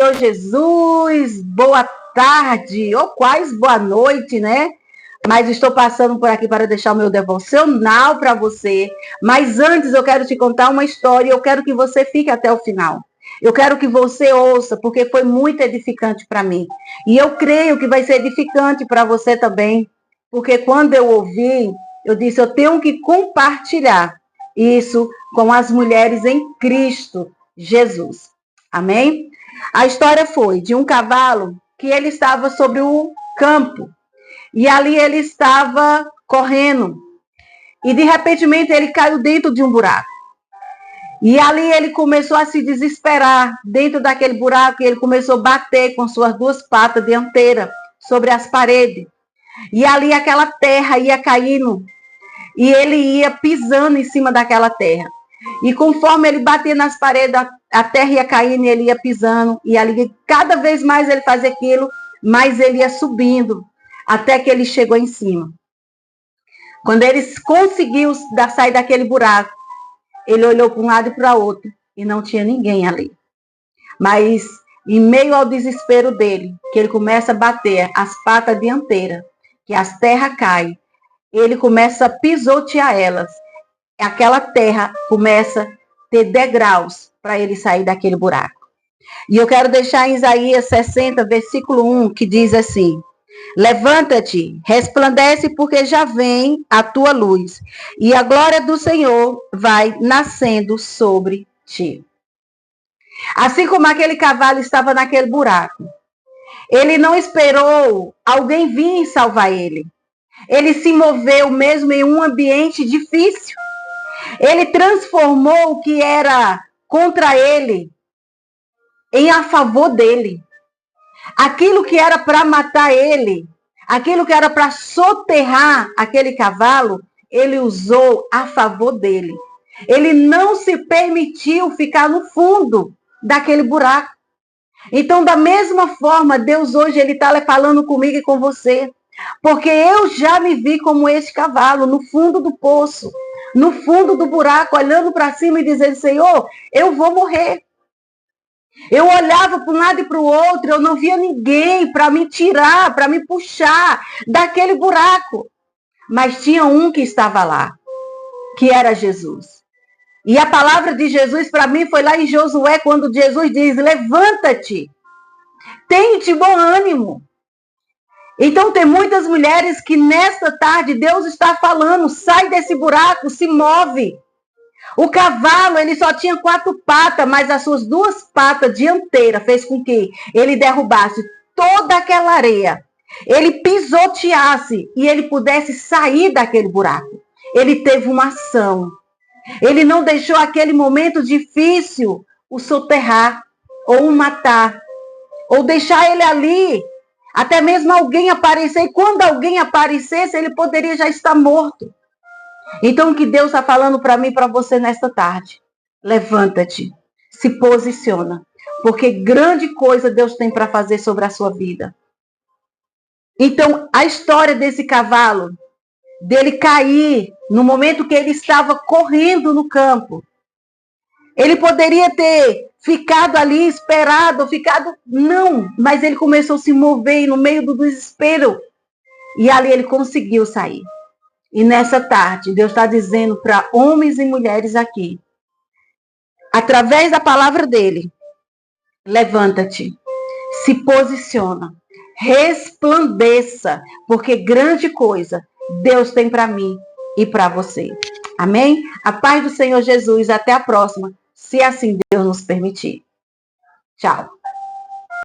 Senhor Jesus, boa tarde, ou quase boa noite, né? Mas estou passando por aqui para deixar o meu devocional para você. Mas antes eu quero te contar uma história e eu quero que você fique até o final. Eu quero que você ouça, porque foi muito edificante para mim. E eu creio que vai ser edificante para você também. Porque quando eu ouvi, eu disse, eu tenho que compartilhar isso com as mulheres em Cristo Jesus. Amém? A história foi de um cavalo que ele estava sobre o campo. E ali ele estava correndo. E de repente ele caiu dentro de um buraco. E ali ele começou a se desesperar dentro daquele buraco. E ele começou a bater com suas duas patas dianteiras sobre as paredes. E ali aquela terra ia caindo. E ele ia pisando em cima daquela terra. E conforme ele batia nas paredes, a terra ia caindo e ele ia pisando. E ali, cada vez mais ele fazia aquilo, mais ele ia subindo, até que ele chegou em cima. Quando ele conseguiu sair daquele buraco, ele olhou para um lado e para o outro, e não tinha ninguém ali. Mas, em meio ao desespero dele, que ele começa a bater as patas dianteiras, que as terras caem, ele começa a pisotear elas. Aquela terra começa a ter degraus para ele sair daquele buraco. E eu quero deixar em Isaías 60, versículo 1, que diz assim: levanta-te, resplandece, porque já vem a tua luz, e a glória do Senhor vai nascendo sobre ti. Assim como aquele cavalo estava naquele buraco, ele não esperou alguém vir salvar ele. Ele se moveu mesmo em um ambiente difícil. Ele transformou o que era contra ele em a favor dele. Aquilo que era para matar ele, aquilo que era para soterrar aquele cavalo, ele usou a favor dele. Ele não se permitiu ficar no fundo daquele buraco. Então, da mesma forma, Deus hoje ele está falando comigo e com você. Porque eu já me vi como esse cavalo, no fundo do poço, no fundo do buraco, olhando para cima e dizendo, Senhor, eu vou morrer. Eu olhava para um lado e para o outro, eu não via ninguém para me tirar, para me puxar daquele buraco. Mas tinha um que estava lá, que era Jesus. E a palavra de Jesus para mim foi lá em Josué, quando Jesus diz, levanta-te, tem-te bom ânimo. Então tem muitas mulheres que nesta tarde Deus está falando, sai desse buraco, se move. O cavalo, ele só tinha 4 patas, mas as suas 2 patas dianteiras fez com que ele derrubasse toda aquela areia. Ele pisoteasse e ele pudesse sair daquele buraco. Ele teve uma ação. Ele não deixou aquele momento difícil o soterrar, ou o matar, ou deixar ele ali, até mesmo alguém aparecer. E quando alguém aparecesse, ele poderia já estar morto. Então, o que Deus está falando para mim e para você nesta tarde? Levanta-te, se posiciona, porque grande coisa Deus tem para fazer sobre a sua vida. Então, a história desse cavalo, dele cair no momento que ele estava correndo no campo, ele poderia ter ficado ali, esperado, não, mas ele começou a se mover no meio do desespero, e ali ele conseguiu sair. E nessa tarde, Deus está dizendo para homens e mulheres aqui, através da palavra dele, levanta-te, se posiciona, resplandeça, porque grande coisa Deus tem para mim e para você. Amém? A paz do Senhor Jesus, até a próxima, se assim Deus nos permitir. Tchau.